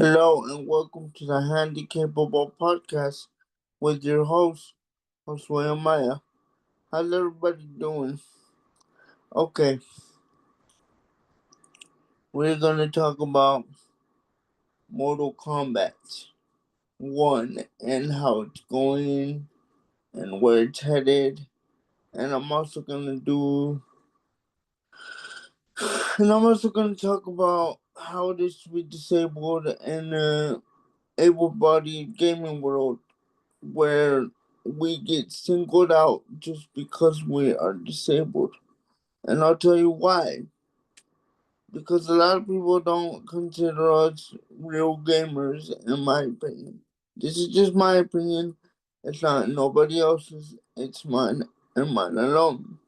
Hello and welcome to the Handikapable podcast with your host William Maya. How's everybody doing? Okay, we're gonna talk about Mortal Kombat 1 and how it's going and where it's headed. And I'm also gonna do and I'm also gonna talk about how it is to be disabled in the able-bodied gaming world where we get singled out just because we are disabled. And I'll tell you why. Because a lot of people don't consider us real gamers, in my opinion. This is just my opinion. It's not nobody else's. It's mine and mine alone.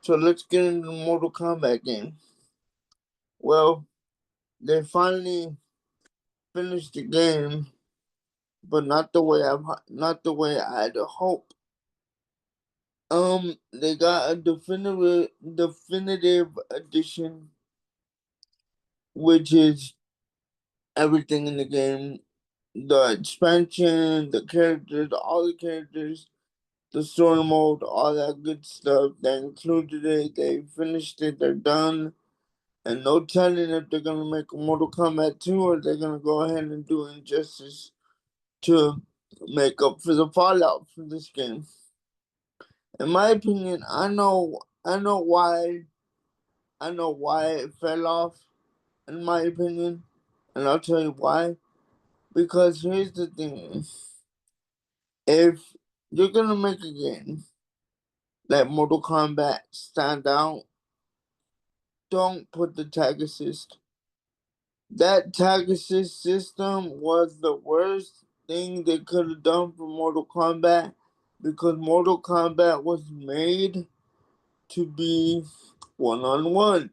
So let's get into the Mortal Kombat game. Well, they finally finished the game, but not the way I'd hoped. They got a definitive edition, which is everything in the game, the expansion, the characters, all the characters, the story mode, all that good stuff. They included it. They finished it. They're done. And no telling if they're gonna make a Mortal Kombat 2 or they're gonna go ahead and do injustice to make up for the fallout for this game. In my opinion, I know why it fell off, in my opinion, and I'll tell you why. Because here's the thing: if you're gonna make a game like Mortal Kombat stand out, don't put the tag assist. That tag assist system was the worst thing they could have done for Mortal Kombat because Mortal Kombat was made to be one on one.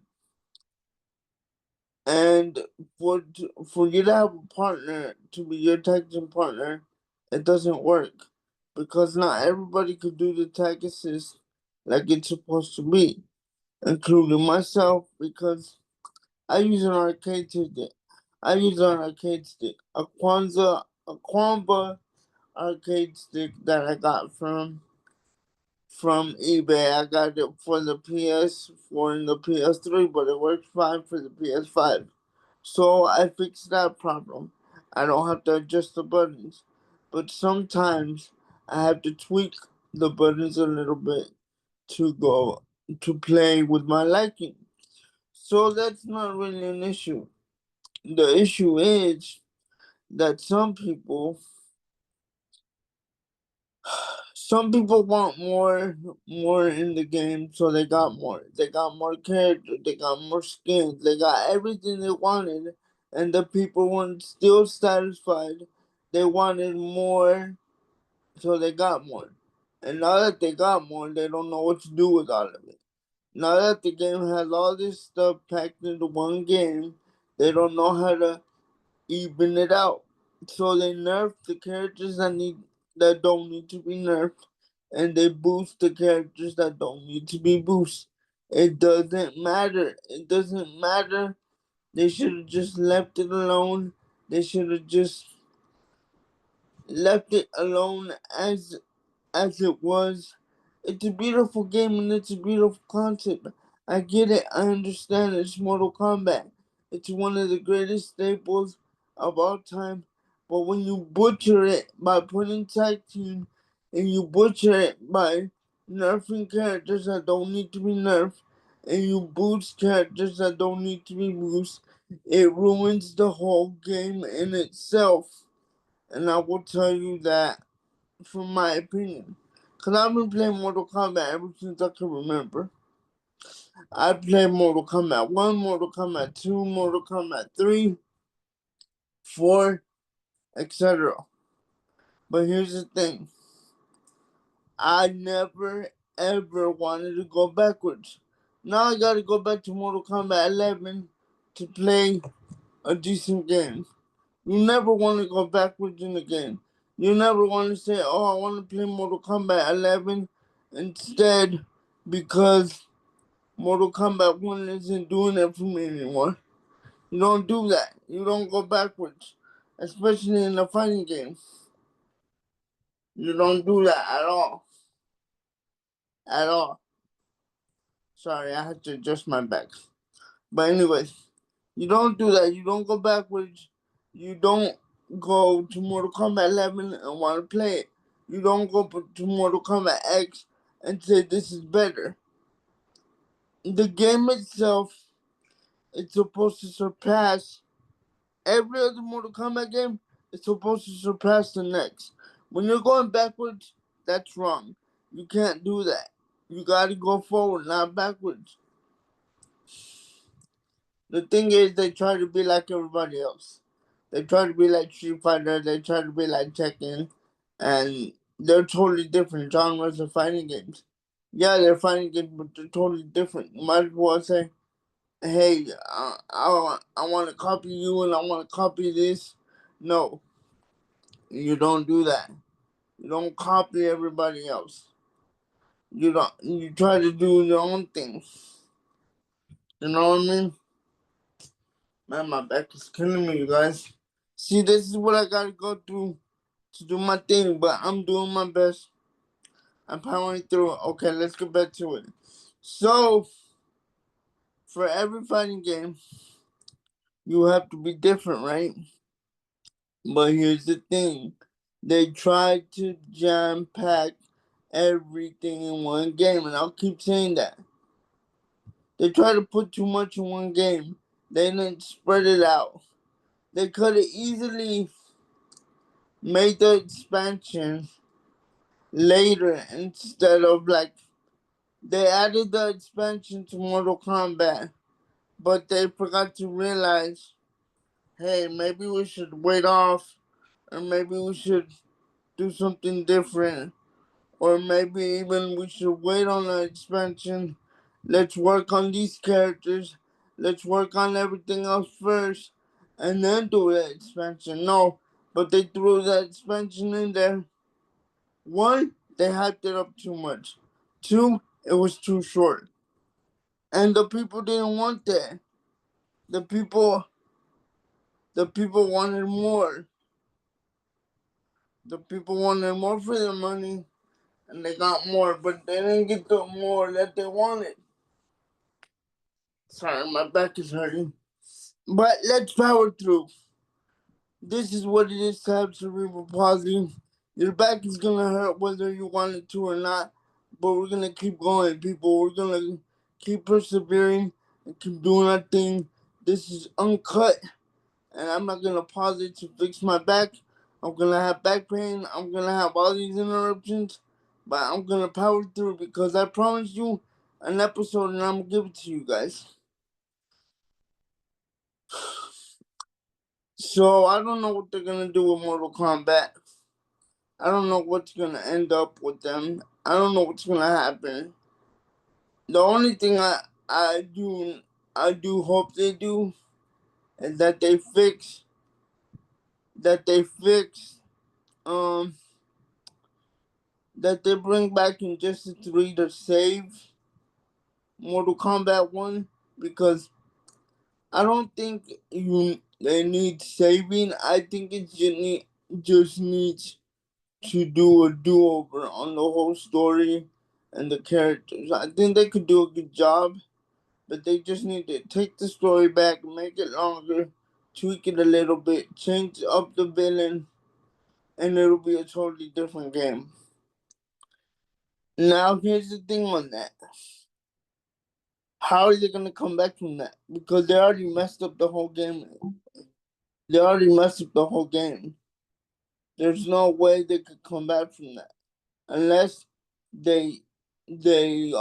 And for for you to have a partner to be your tag team partner, it doesn't work because not everybody could do the tag assist like it's supposed to be, including myself because I use an arcade ticket. I use an arcade stick, a Kwanzaa arcade stick that I got from eBay. I got it for the PS4 and the PS3, but it works fine for the PS5. So I fixed that problem. I don't have to adjust the buttons. But sometimes I have to tweak the buttons a little bit to go to play with my liking. So that's not really an issue. The issue is that some people want more in the game, so they got more. They got more characters, they got more skins, they got everything they wanted, and the people weren't still satisfied. They wanted more, so they got more. And now that they got more, they don't know what to do with all of it. Now that the game has all this stuff packed into one game, they don't know how to even it out. So they nerf the characters that don't need to be nerfed, and they boost the characters that don't need to be boosted. It doesn't matter. It doesn't matter. They should have just left it alone. They should have just left it alone as it was. It's a beautiful game and it's a beautiful concept. I get it. I understand it's Mortal Kombat. It's one of the greatest staples of all time. But when you butcher it by putting tag team and you butcher it by nerfing characters that don't need to be nerfed and you boost characters that don't need to be boosted, it ruins the whole game in itself. And I will tell you that from my opinion. Because I've been playing Mortal Kombat ever since I can remember. I played Mortal Kombat 1, Mortal Kombat 2, Mortal Kombat 3, 4, etc. But here's the thing. I never ever wanted to go backwards. Now I gotta go back to Mortal Kombat 11 to play a decent game. You never want to go backwards in the game. You never want to say, oh, I want to play Mortal Kombat 11 instead because Mortal Kombat 1 isn't doing it for me anymore. You don't do that. You don't go backwards, especially in a fighting game. You don't do that at all. At all. Sorry, I had to adjust my back. But anyways, you don't do that. You don't go backwards. You don't go to Mortal Kombat 11 and want to play it. You don't go to Mortal Kombat X and say this is better. The game itself, it's supposed to surpass every other Mortal Kombat game. It's supposed to surpass the next. When you're going backwards, that's wrong. You can't do that. You gotta go forward, not backwards. The thing is, they try to be like everybody else. They try to be like Street Fighter, they try to be like Tekken, and they're totally different genres of fighting games. Yeah, they're fighting games, but they're totally different. You might as well say, hey, I want to copy you and I want to copy this. No, you don't do that. You don't copy everybody else. You don't. You try to do your own thing. You know what I mean? Man, my back is killing me, you guys. See, this is what I gotta go through to do my thing, but I'm doing my best. I'm powering through it. Okay, let's get back to it. So, for every fighting game, you have to be different, right? But here's the thing. They try to jam pack everything in one game, and I'll keep saying that. They try to put too much in one game. They didn't spread it out. They could have easily made the expansion later instead of like they added the expansion to Mortal Kombat, but they forgot to realize, hey, maybe we should wait off, or maybe we should do something different, or maybe even we should wait on the expansion. Let's work on these characters. Let's work on everything else first, and then do the expansion. No, but they threw the expansion in there. One, they hyped it up too much. Two, it was too short. And the people didn't want that. The people the people wanted more. The people wanted more for their money and they got more, but they didn't get the more that they wanted. Sorry, my back is hurting. But let's power through. This is what it is to have cerebral palsy. Your back is gonna hurt whether you want it to or not, but we're gonna keep going, people. We're gonna keep persevering and keep doing our thing. This is uncut, and I'm not gonna pause it to fix my back. I'm gonna have back pain. I'm gonna have all these interruptions, but I'm gonna power through because I promised you an episode, and I'm gonna give it to you guys. So I don't know what they're gonna do with Mortal Kombat. I don't know what's gonna end up with them. I don't know what's gonna happen. The only thing I do hope they do is that they fix um that they bring back Injustice 3 to save Mortal Kombat 1 because I don't think they need saving. I think it just needs to do a do-over on the whole story and the characters. I think they could do a good job, but they just need to take the story back, make it longer, tweak it a little bit, change up the villain, and it'll be a totally different game. Now, here's the thing on that. How are they going to come back from that? Because they already messed up the whole game. They already messed up the whole game. There's no way they could come back from that unless they they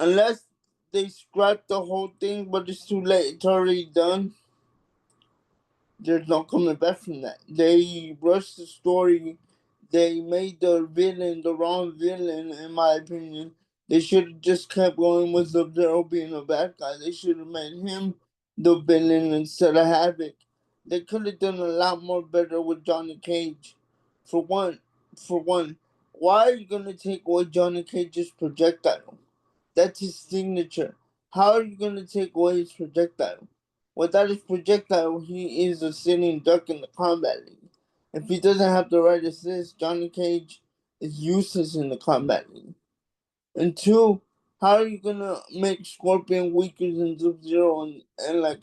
unless they scrap the whole thing, but it's too late. It's already done. There's no coming back from that. They rushed the story. They made the villain the wrong villain, in my opinion. They should have just kept going with Sub-Zero being a bad guy. They should have made him the villain instead of Havoc. They could have done a lot more better with Johnny Cage. For one, why are you gonna take away Johnny Cage's projectile? That's his signature. how are you gonna take away his projectile? Without his projectile, he is a sitting duck in the combat league. If he doesn't have the right assist, Johnny Cage is useless in the combat league. And two, how are you gonna make Scorpion weaker than Sub-Zero and like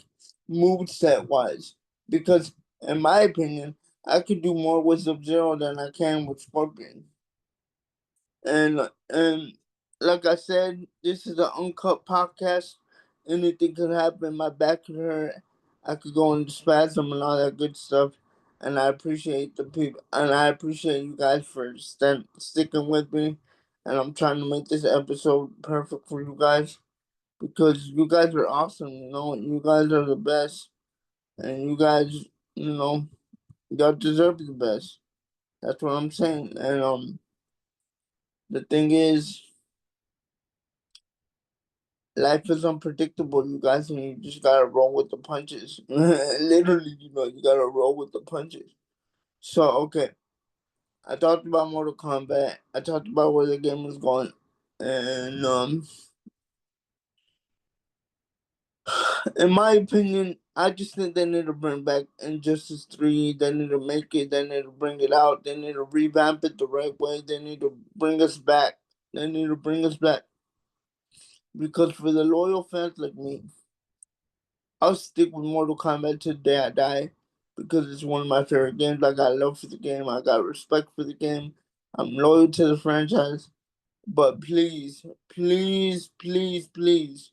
moveset wise? Because in my opinion, I could do more with Sub-Zero than I can with Scorpion. And like I said, this is an uncut podcast. Anything could happen. My back could hurt. I could go into spasm and all that good stuff. And I appreciate the people, and I appreciate you guys for sticking with me. And I'm trying to make this episode perfect for you guys because you guys are awesome. You know, you guys are the best, and you guys, you know, y'all deserve the best. That's what I'm saying. And the thing is, life is unpredictable, you guys, and you just gotta roll with the punches. Literally, you know, you gotta roll with the punches. So, okay, I talked about Mortal Kombat. I talked about where the game was going, and in my opinion, I just think they need to bring back Injustice 3. They need to make it. They need to bring it out. They need to revamp it the right way. They need to bring us back. They need to bring us back because for the loyal fans like me, I'll stick with Mortal Kombat till the day I die because it's one of my favorite games. I got love for the game. I got respect for the game. I'm loyal to the franchise. But please, please, please, please,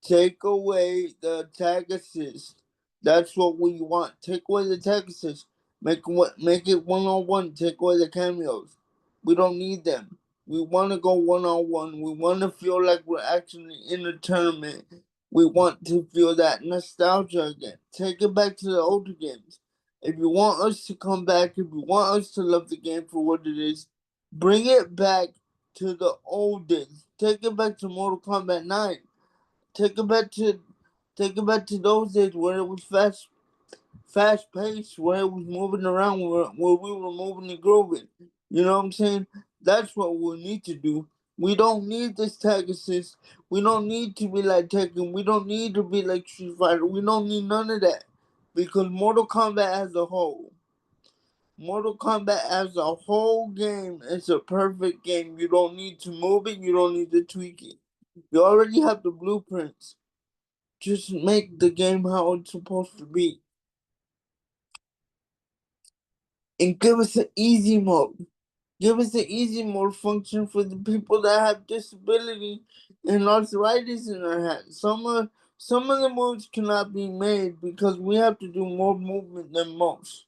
take away the tag assist. That's what we want. Take away the tag assist. Make it 1-on-1. Take away the cameos. We don't need them. We want to go 1-on-1. We want to feel like we're actually in a tournament. We want to feel that nostalgia again. Take it back to the older games. If you want us to come back, if you want us to love the game for what it is, bring it back to the old days. Take it back to Mortal Kombat 9. Take it back to take it back to those days where it was fast paced, where it was moving around, where we were moving and grooving. You know what I'm saying? That's what we need to do. We don't need this tag assist. We don't need to be like Tekken. We don't need to be like Street Fighter. We don't need none of that. Because Mortal Kombat as a whole game is a perfect game. You don't need to move it. You don't need to tweak it. You already have the blueprints. Just make the game how it's supposed to be. And give us an easy mode. Give us an easy mode function for the people that have disability and arthritis in their hands. Some of the moves cannot be made because we have to do more movement than most.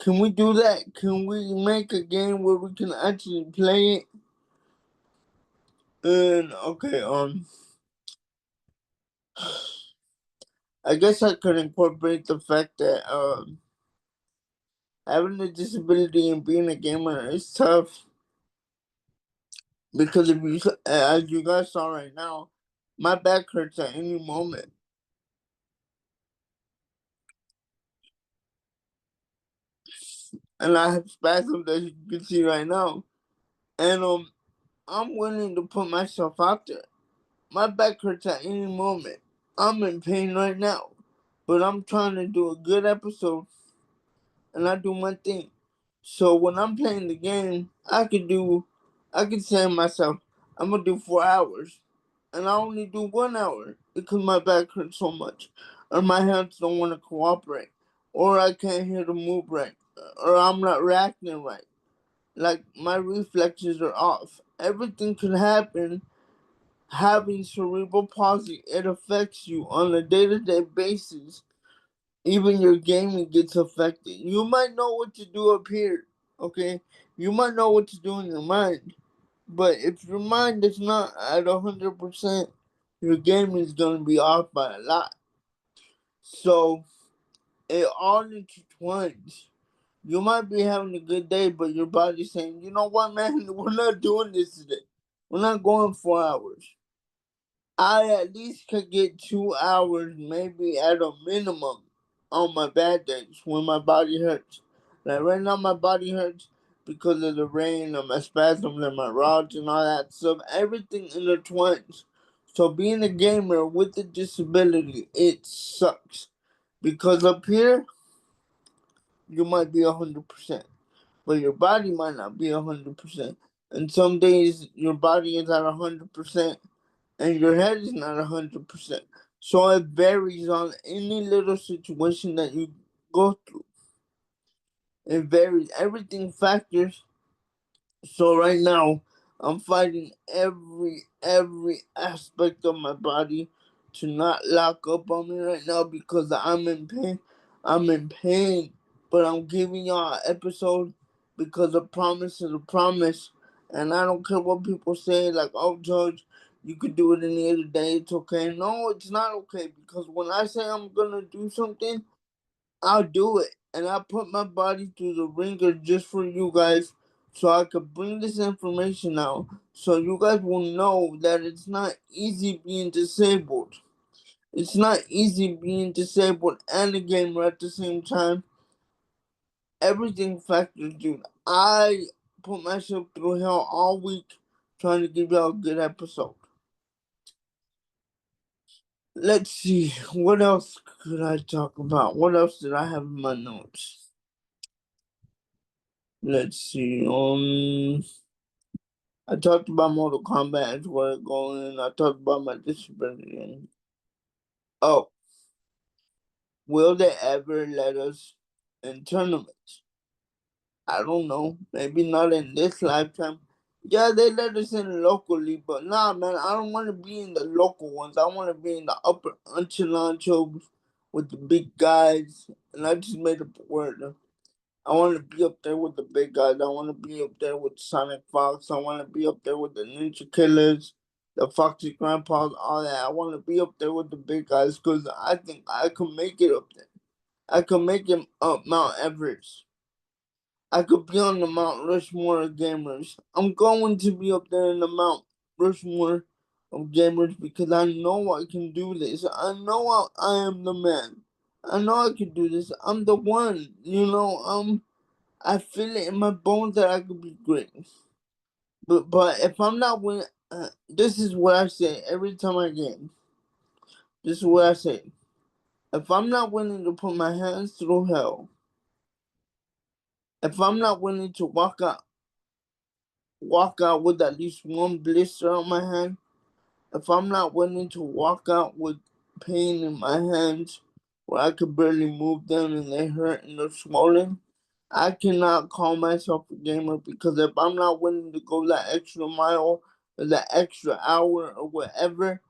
Can we do that? Can we make a game where we can actually play it? And okay, I guess I could incorporate the fact that having a disability and being a gamer is tough because if you, as you guys saw right now, my back hurts at any moment, and I have spasms as you can see right now, and I'm willing to put myself out there. My back hurts at any moment. I'm in pain right now, but I'm trying to do a good episode, and I do my thing. So when I'm playing the game, I could say to myself, I'm gonna do 4 hours, and I only do 1 hour because my back hurts so much, or my hands don't want to cooperate, or I can't hear the move right, or I'm not reacting right. Like my reflexes are off. Everything can happen. Having cerebral palsy, it affects you on a day-to-day basis. Even your gaming gets affected. You might know what to do up here, okay? You might know what to do in your mind, but if your mind is not at 100%, your gaming is going to be off by a lot. So it all intertwines. You might be having a good day, but your body's saying, you know what, man, we're not doing this today. We're not going 4 hours. I at least could get 2 hours, maybe at a minimum, on my bad days when my body hurts. Like right now, my body hurts because of the rain and my spasms and my rods and all that stuff. Everything intertwines. So being a gamer with a disability, it sucks. Because up here, you might be 100%, but your body might not be 100%. And some days your body is at 100%, and your head is not 100%. So it varies on any little situation that you go through. It varies. Everything factors. So right now, I'm fighting every aspect of my body to not lock up on me right now because I'm in pain. I'm in pain, but I'm giving y'all an episode because a promise is a promise, and I don't care what people say. Like, oh, George, you could do it any other day. It's okay. No, it's not okay because when I say I'm gonna do something, I'll do it. And I put my body through the ringer just for you guys so I could bring this information out so you guys will know that it's not easy being disabled. It's not easy being disabled and a gamer at the same time. Everything factors, dude. I put myself through hell all week trying to give y'all a good episode. Let's see, what else could I talk about? What else did I have in my notes? Let's see. I talked about Mortal Kombat as where it's going. I talked about my disability. Oh, will they ever let us in tournaments? I don't know. Maybe not in this lifetime. Yeah, they let us in locally, but nah, man. I don't want to be in the local ones. I want to be in the upper echelon shows with the big guys. And I just made up a word. I want to be up there with the big guys. I want to be up there with Sonic Fox. I want to be up there with the Ninja Killers, the Foxy Grandpas, all that. I want to be up there with the big guys because I think I can make it up there. I can make it up Mount Everest. I could be on the Mount Rushmore of gamers. I'm going to be up there in the Mount Rushmore of gamers because I know I can do this. I know I am the man. I know I can do this. I'm the one. I feel it in my bones that I could be great. But if I'm not winning, this is what I say every time I game. This is what I say. If I'm not willing to put my hands through hell, if I'm not willing to walk out with at least one blister on my hand, if I'm not willing to walk out with pain in my hands where I could barely move them and they hurt and they're swollen, I cannot call myself a gamer because if I'm not willing to go that extra mile or that extra hour or whatever,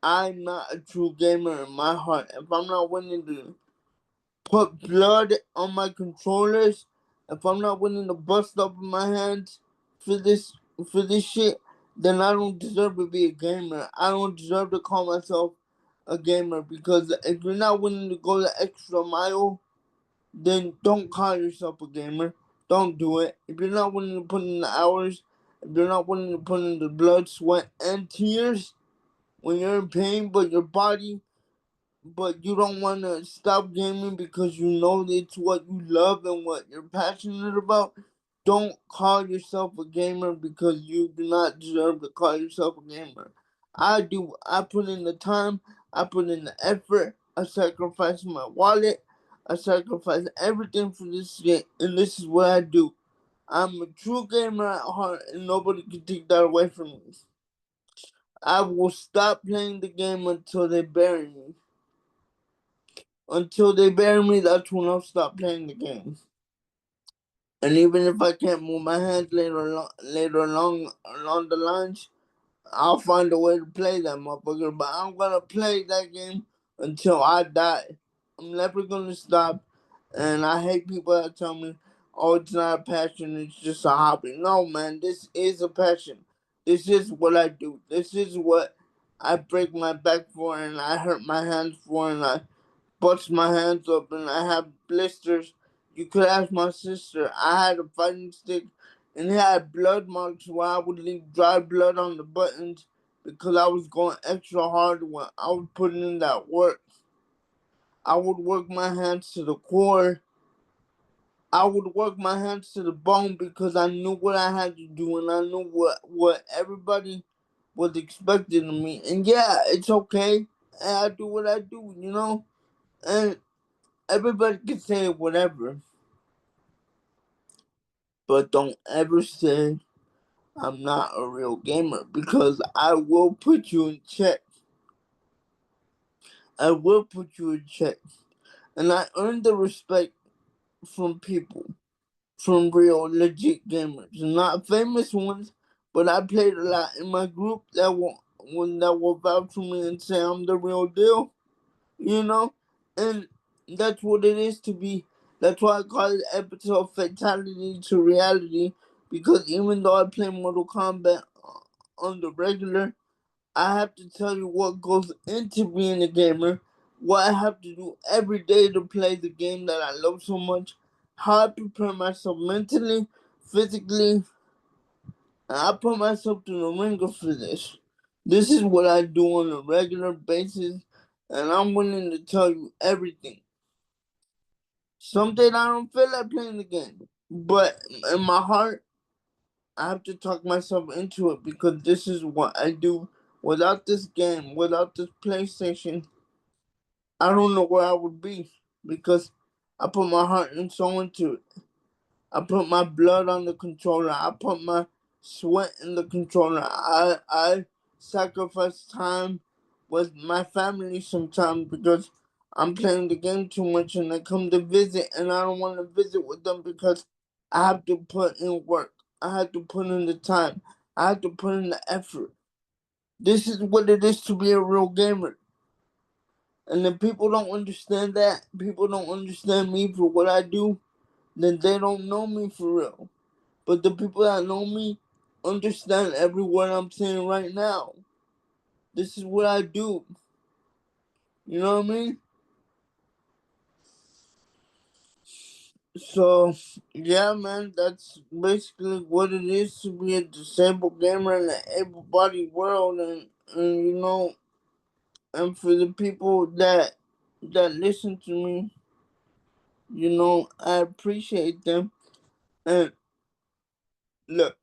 I'm not a true gamer in my heart. If I'm not willing to put blood on my controllers, if I'm not willing to bust up my hands for this shit, then I don't deserve to be a gamer. I don't deserve to call myself a gamer because if you're not willing to go the extra mile, then don't call yourself a gamer. Don't do it. If you're not willing to put in the hours, if you're not willing to put in the blood, sweat, and tears when you're in pain, but you don't want to stop gaming because you know it's what you love and what you're passionate about, don't call yourself a gamer because you do not deserve to call yourself a gamer. I do. I put in the time. I put in the effort. I sacrifice my wallet. I sacrifice everything for this shit, and this is what I do. I'm a true gamer at heart, and nobody can take that away from me. I will stop playing the game until they bury me. Until they bury me, that's when I'll stop playing the game. And even if I can't move my hands later along the lines, I'll find a way to play that motherfucker. But I'm gonna play that game until I die. I'm never gonna stop. And I hate people that tell me, "Oh, it's not a passion; it's just a hobby." No, man, this is a passion. This is what I do. This is what I break my back for, and I hurt my hands for, and I bust my hands up and I have blisters. You could ask my sister. I had a fighting stick and it had blood marks where I would leave dry blood on the buttons because I was going extra hard when I was putting in that work. I would work my hands to the core. I would work my hands to the bone because I knew what I had to do and I knew what everybody was expected of me. And yeah, it's okay. And I do what I do, you know? And everybody can say whatever. But don't ever say I'm not a real gamer, because I will put you in check. I will put you in check. And I earned the respect from people, from real legit gamers. Not famous ones, but I played a lot in my group that will vouch for me and say I'm the real deal, you know? And that's what it is to be. That's why I call it episode Fatality to Reality, because even though I play Mortal Kombat on the regular, I have to tell you what goes into being a gamer, what I have to do every day to play the game that I love so much, how I prepare myself mentally, physically, and I put myself to the ringer for this. This is what I do on a regular basis, and I'm willing to tell you everything. Some days I don't feel like playing the game, but in my heart, I have to talk myself into it, because this is what I do. Without this game, without this PlayStation, I don't know where I would be, because I put my heart and soul into it. I put my blood on the controller. I put my sweat in the controller. I sacrifice time with my family sometimes, because I'm playing the game too much and they come to visit and I don't want to visit with them, because I have to put in work. I have to put in the time. I have to put in the effort. This is what it is to be a real gamer. And if people don't understand that, people don't understand me for what I do, then they don't know me for real. But the people that know me understand every word I'm saying right now. This is what I do. You know what I mean? So, yeah, man, that's basically what it is to be a disabled gamer in an able-bodied world. And you know, and for the people that listen to me, you know, I appreciate them. And look,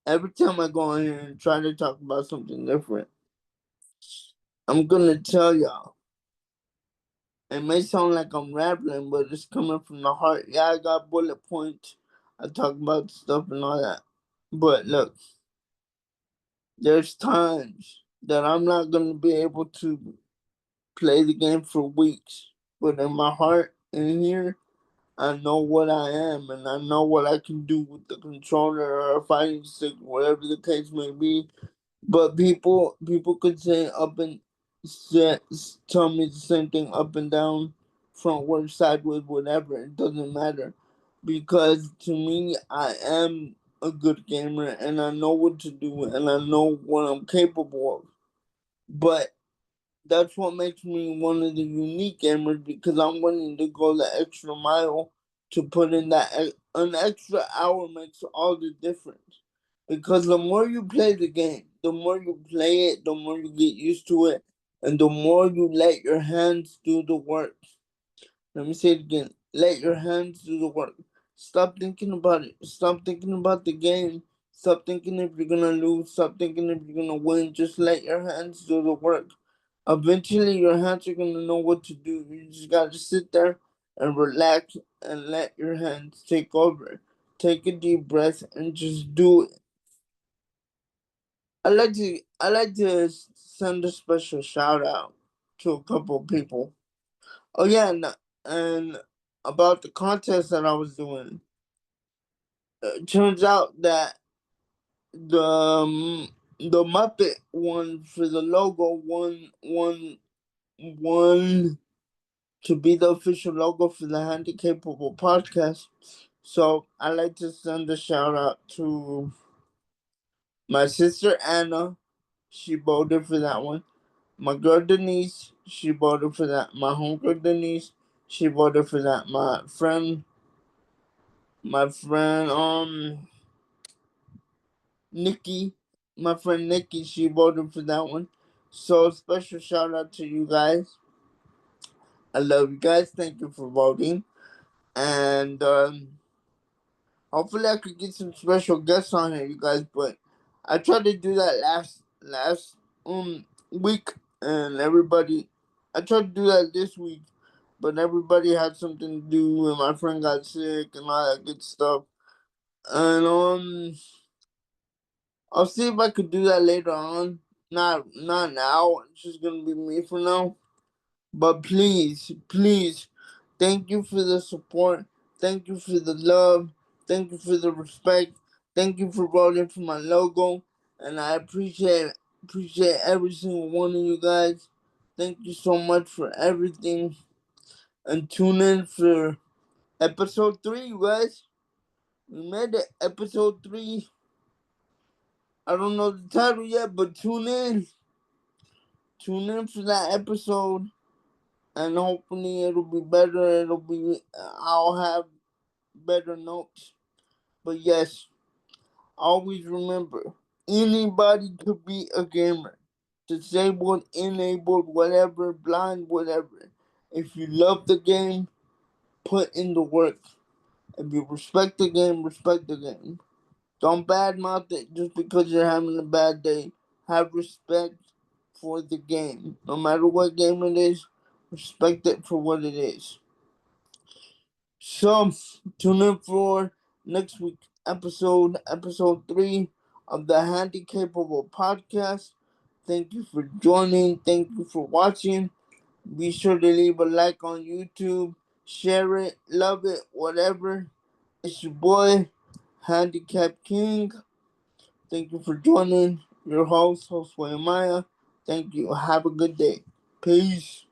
every time I go on here and try to talk about something different, I'm gonna tell y'all. It may sound like I'm rambling, but it's coming from the heart. Yeah, I got bullet points. I talk about stuff and all that. But look, there's times that I'm not gonna be able to play the game for weeks. But in my heart in here, I know what I am and I know what I can do with the controller or a fighting stick, whatever the case may be. But people could say up and tell me the same thing up and down, frontward, sideways, whatever. It doesn't matter, because to me, I am a good gamer and I know what to do and I know what I'm capable of. But that's what makes me one of the unique gamers, because I'm willing to go the extra mile to put in an extra hour makes all the difference. Because the more you play the game, the more you play it, the more you get used to it, and the more you let your hands do the work. Let me say it again. Let your hands do the work. Stop thinking about it. Stop thinking about the game. Stop thinking if you're gonna lose. Stop thinking if you're gonna win. Just let your hands do the work. Eventually, your hands are gonna know what to do. You just gotta sit there and relax and let your hands take over. Take a deep breath and just do it. I like to send a special shout out to a couple people. Oh yeah, and about the contest that I was doing. It turns out that the Muppet one for the logo won to be the official logo for the Handikapable podcast. So I like to send a shout out to my sister Anna. She voted for that one. My girl Denise, she voted for that. My homegirl Denise, she voted for that. My friend Nikki, my friend Nikki, she voted for that one. So special shout out to you guys. I love you guys. Thank you for voting. And hopefully I could get some special guests on here, you guys. But I tried to do that last week, and everybody. I tried to do that this week, but everybody had something to do, and my friend got sick and all that good stuff. And I'll see if I could do that later on. Not now. It's just gonna be me for now. But please, please, thank you for the support. Thank you for the love. Thank you for the respect. Thank you for voting for my logo. And I appreciate every single one of you guys. Thank you so much for everything. And tune in for episode 3, you guys. We made it. Episode 3. I don't know the title yet, but tune in. Tune in for that episode. And hopefully it'll be better. I'll have better notes. But yes, always remember, anybody could be a gamer. Disabled, enabled, whatever, blind, whatever. If you love the game, put in the work. If you respect the game, respect the game. Don't badmouth it just because you're having a bad day. Have respect for the game. No matter what game it is, respect it for what it is. So, tune in for next week's episode 3 of the Handikapable podcast. Thank you for joining. Thank you for watching. Be sure to leave a like on YouTube, share it, love it, whatever. It's your boy, Handicap King. Thank you for joining. Your host, Josue Maya. Thank you. Have a good day. Peace.